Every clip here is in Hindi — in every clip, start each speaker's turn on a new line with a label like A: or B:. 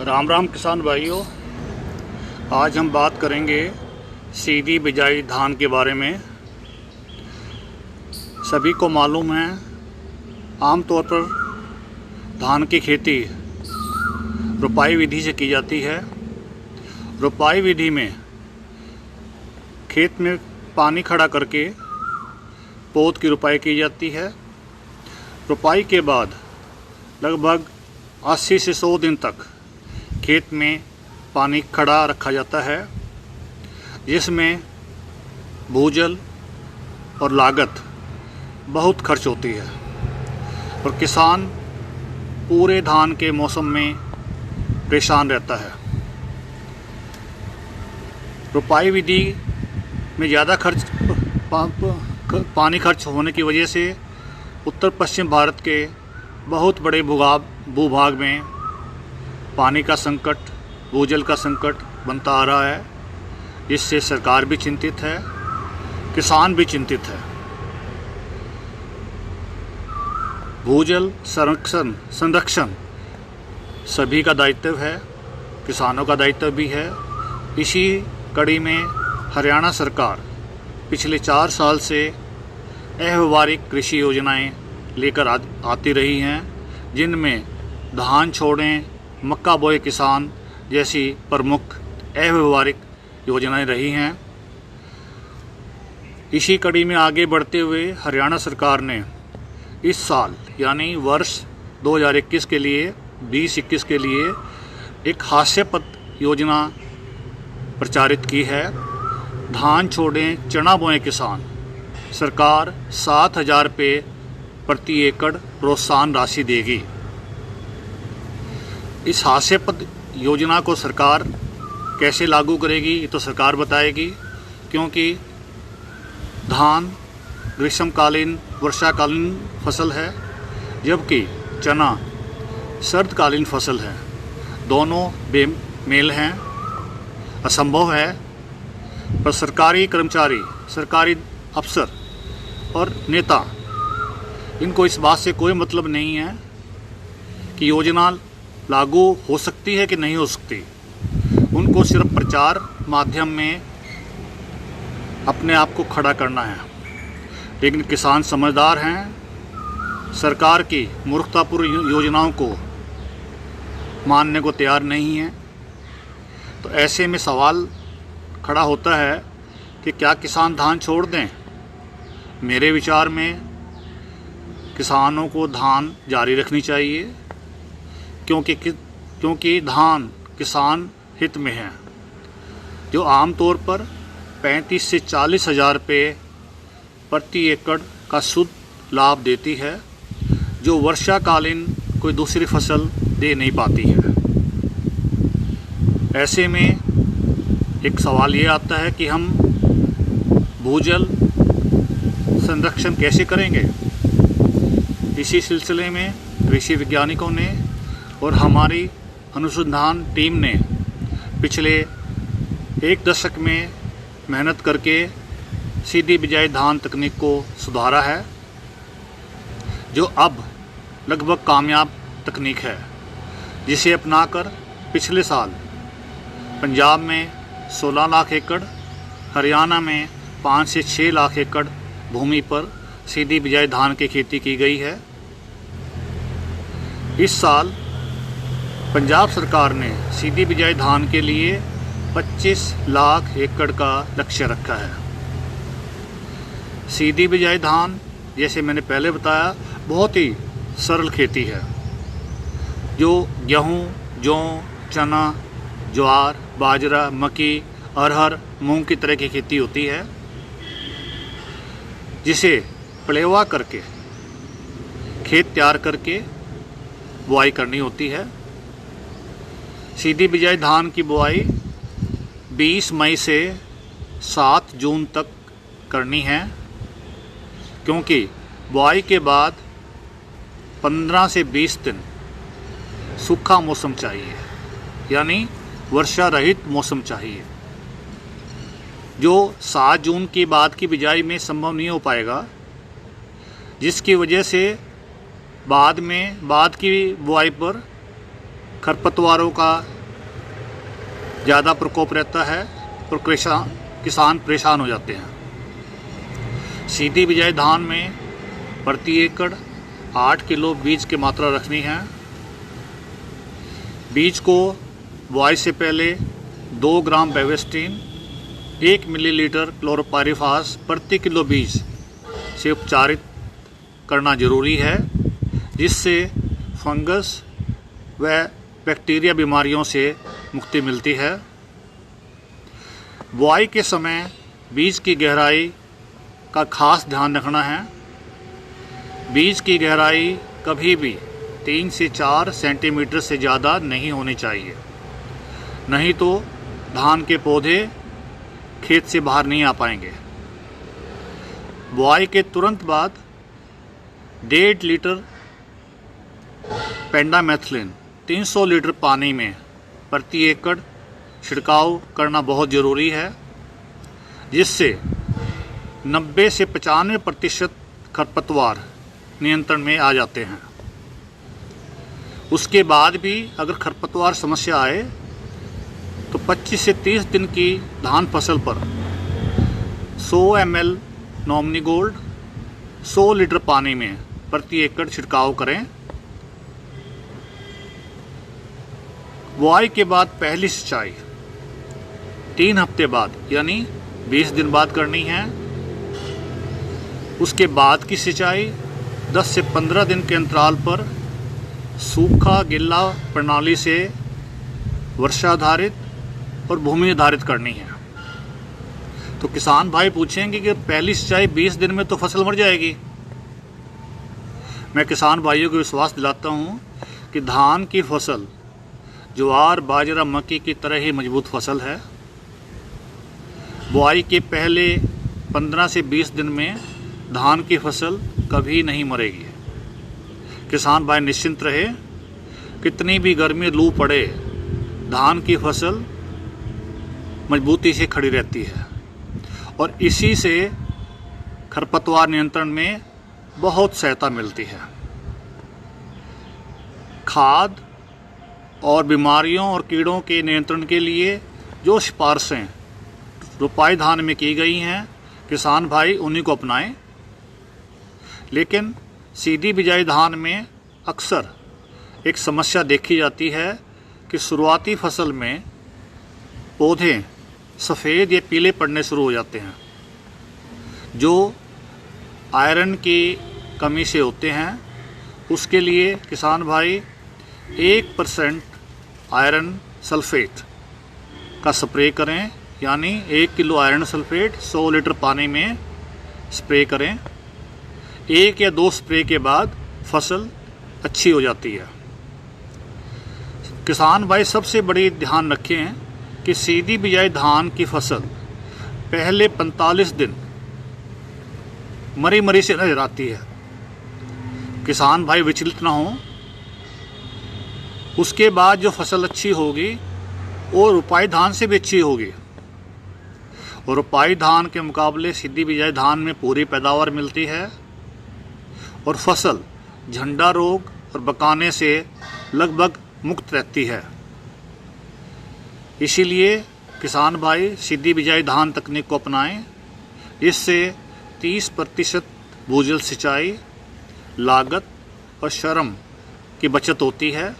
A: राम राम किसान भाइयों, आज हम बात करेंगे सीधी बिजाई धान के बारे में। सभी को मालूम है, आमतौर पर धान की खेती रुपाई विधि से की जाती है। रुपाई विधि में खेत में पानी खड़ा करके पौध की रुपाई की जाती है। रुपाई के बाद लगभग 80 से 100 दिन तक खेत में पानी खड़ा रखा जाता है, जिसमें भूजल और लागत बहुत खर्च होती है और किसान पूरे धान के मौसम में परेशान रहता है। रुपाई विधि में ज़्यादा पानी खर्च होने की वजह से उत्तर पश्चिम भारत के बहुत बड़े भूभाग में पानी का संकट, भूजल का संकट बनता आ रहा है, जिससे सरकार भी चिंतित है, किसान भी चिंतित है। भूजल संरक्षण सभी का दायित्व है, किसानों का दायित्व भी है। इसी कड़ी में हरियाणा सरकार पिछले 4 साल से अव्यवहारिक कृषि योजनाएं लेकर आती रही हैं, जिनमें धान छोड़ें, मक्का बोए किसान जैसी प्रमुख अव्यवहारिक योजनाएं रही हैं। इसी कड़ी में आगे बढ़ते हुए हरियाणा सरकार ने इस साल यानी वर्ष 2021 के लिए 20-21 के लिए एक हास्यास्पद योजना प्रचारित की है। धान छोड़ें, चना बोएं किसान, सरकार 7,000 रुपये प्रति एकड़ प्रोत्साहन राशि देगी। इस हास्यास्पद योजना को सरकार कैसे लागू करेगी ये तो सरकार बताएगी, क्योंकि धान ग्रीष्मकालीन वर्षाकालीन फसल है, जबकि चना सर्दकालीन फसल है। दोनों बेमेल हैं, असंभव है। पर सरकारी कर्मचारी, सरकारी अफसर और नेता, इनको इस बात से कोई मतलब नहीं है कि योजना लागू हो सकती है कि नहीं हो सकती। उनको सिर्फ प्रचार माध्यम में अपने आप को खड़ा करना है। लेकिन किसान समझदार हैं, सरकार की मूर्खतापूर्ण योजनाओं को मानने को तैयार नहीं है। तो ऐसे में सवाल खड़ा होता है कि क्या किसान धान छोड़ दें? मेरे विचार में किसानों को धान जारी रखनी चाहिए, क्योंकि धान किसान हित में है, जो आमतौर पर 35 से 40 हज़ार रुपये प्रति एकड़ का शुद्ध लाभ देती है, जो वर्षाकालीन कोई दूसरी फसल दे नहीं पाती है। ऐसे में एक सवाल ये आता है कि हम भूजल संरक्षण कैसे करेंगे। इसी सिलसिले में कृषि वैज्ञानिकों ने और हमारी अनुसंधान टीम ने पिछले 1 दशक में मेहनत करके सीधी बिजाई धान तकनीक को सुधारा है, जो अब लगभग कामयाब तकनीक है, जिसे अपनाकर पिछले साल पंजाब में 16 लाख एकड़, हरियाणा में 5 से 6 लाख एकड़ भूमि पर सीधी बिजाई धान की खेती की गई है। इस साल पंजाब सरकार ने सीधी बिजाई धान के लिए 25 लाख एकड़ का लक्ष्य रखा है। सीधी बिजाई धान, जैसे मैंने पहले बताया, बहुत ही सरल खेती है, जो गेहूँ, जौ, चना, ज्वार, बाजरा, मक्की, अरहर, मूंग की तरह की खेती होती है, जिसे पलेवा करके खेत तैयार करके बुआई करनी होती है। सीधी बिजाई धान की बुआई 20 मई से 7 जून तक करनी है, क्योंकि बुआई के बाद 15 से 20 दिन सूखा मौसम चाहिए, यानी वर्षा रहित मौसम चाहिए, जो 7 जून की बाद की बिजाई में संभव नहीं हो पाएगा, जिसकी वजह से बाद की बुआई पर खरपतवारों का ज़्यादा प्रकोप रहता है और किसान परेशान हो जाते हैं। सीधी बिजाई धान में प्रति एकड़ 8 किलो बीज की मात्रा रखनी है। बीज को बुआई से पहले 2 ग्राम बेवेस्टीन 1 मिलीलीटर क्लोरोपाइरिफास प्रति किलो बीज से उपचारित करना जरूरी है, जिससे फंगस व बैक्टीरिया बीमारियों से मुक्ति मिलती है। बुआई के समय बीज की गहराई का खास ध्यान रखना है। बीज की गहराई कभी भी 3 से 4 सेंटीमीटर से ज़्यादा नहीं होनी चाहिए, नहीं तो धान के पौधे खेत से बाहर नहीं आ पाएंगे। बुआई के तुरंत बाद 1.5 लीटर पेंडामेथिलिन 300 लीटर पानी में प्रति एकड़ छिड़काव करना बहुत ज़रूरी है, जिससे 90 से 95% खरपतवार नियंत्रण में आ जाते हैं। उसके बाद भी अगर खरपतवार समस्या आए तो 25 से 30 दिन की धान फसल पर 100 ml नॉमिनी गोल्ड 100 लीटर पानी में प्रति एकड़ छिड़काव करें। बुआई के बाद पहली सिंचाई 3 हफ्ते बाद यानी 20 दिन बाद करनी है। उसके बाद की सिंचाई 10 से 15 दिन के अंतराल पर सूखा गिल्ला प्रणाली से वर्षाधारित और भूमि आधारित करनी है। तो किसान भाई पूछेंगे कि पहली सिंचाई 20 दिन में तो फसल मर जाएगी। मैं किसान भाइयों को विश्वास दिलाता हूँ कि धान की फसल ज्वार बाजरा मक्की की तरह ही मजबूत फसल है। बुआई के पहले 15 से 20 दिन में धान की फसल कभी नहीं मरेगी। किसान भाई निश्चिंत रहे, कितनी भी गर्मी लू पड़े धान की फसल मजबूती से खड़ी रहती है और इसी से खरपतवार नियंत्रण में बहुत सहायता मिलती है। खाद और बीमारियों और कीड़ों के नियंत्रण के लिए जो सिफारिशें रोपाई धान में की गई हैं, किसान भाई उन्हीं को अपनाएं। लेकिन सीधी बिजाई धान में अक्सर एक समस्या देखी जाती है कि शुरुआती फसल में पौधे सफ़ेद या पीले पड़ने शुरू हो जाते हैं, जो आयरन की कमी से होते हैं। उसके लिए किसान भाई 1% आयरन सल्फेट का स्प्रे करें, यानी 1 किलो आयरन सल्फेट 100 लीटर पानी में स्प्रे करें। 1 या 2 स्प्रे के बाद फसल अच्छी हो जाती है। किसान भाई सबसे बड़ी ध्यान रखें कि सीधी बिजाई धान की फसल पहले 45 दिन मरी मरी से नजर आती है। किसान भाई विचलित ना हो। उसके बाद जो फसल अच्छी होगी वो रोपाई धान से भी अच्छी होगी, और रोपाई धान के मुकाबले सीधी बिजाई धान में पूरी पैदावार मिलती है और फसल झंडा रोग और बकाने से लगभग मुक्त रहती है। इसीलिए किसान भाई सीधी बिजाई धान तकनीक को अपनाएं। इससे 30% भूजल सिंचाई, लागत और श्रम की बचत होती है।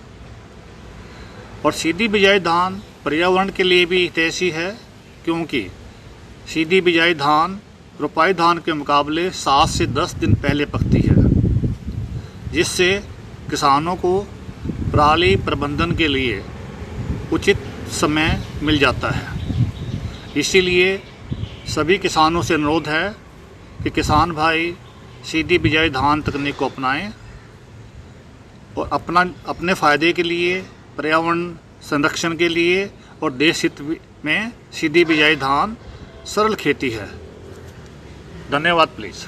A: और सीधी बिजाई धान पर्यावरण के लिए भी हितैषी है, क्योंकि सीधी बिजाई धान रोपाई धान के मुकाबले 7 से 10 दिन पहले पकती है, जिससे किसानों को पराली प्रबंधन के लिए उचित समय मिल जाता है। इसीलिए सभी किसानों से अनुरोध है कि किसान भाई सीधी बिजाई धान तकनीक को अपनाएं और अपने फ़ायदे के लिए, पर्यावरण संरक्षण के लिए और देश हित में सीधी बिजाई धान सरल खेती है। धन्यवाद प्लीज़।